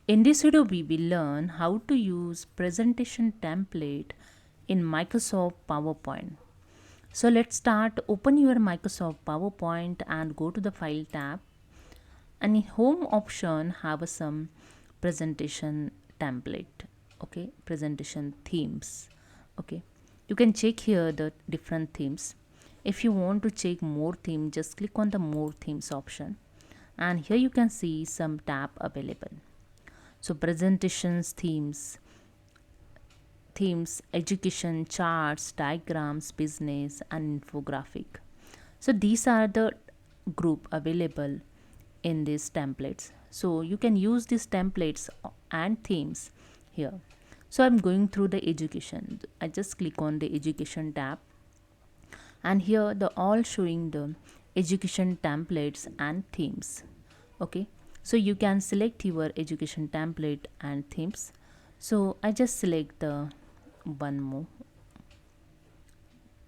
In this video, we will learn how to use presentation template in Microsoft PowerPoint. So let's start. Open your Microsoft PowerPoint and go to the File tab. And in Home option, have some presentation template. Okay, presentation themes. Okay, you can check here the different themes. If you want to check more theme, just click on the More Themes option. And here you can see some tab available. So presentations themes, education, charts, diagrams, business, and infographic. So these are the group available in these templates. So you can use these templates and themes here. So I'm going through the education. I just click on the education tab, and here the all showing the education templates and themes. Okay, so you can select your education template and themes. So I just select the one more.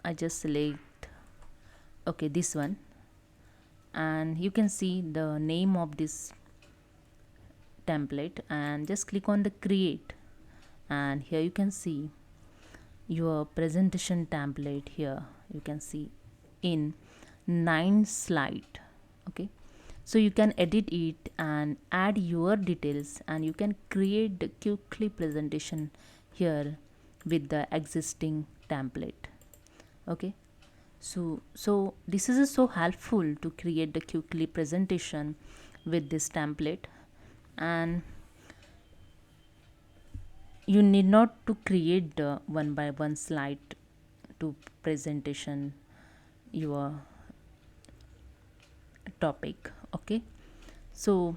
I just select, okay, this one, and you can see the name of this template and just click on the create, and here you can see your presentation template. Here you can see in 9 slide. Okay, so you can edit it and add your details, and you can create the quickly presentation here with the existing template. Okay, so this is so helpful to create the quickly presentation with this template. And you need not to create the one by one slide to presentation your topic. Okay, so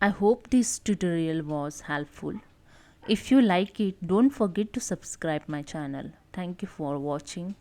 I hope this tutorial was helpful. If you like it, don't forget to subscribe my channel. Thank you for watching.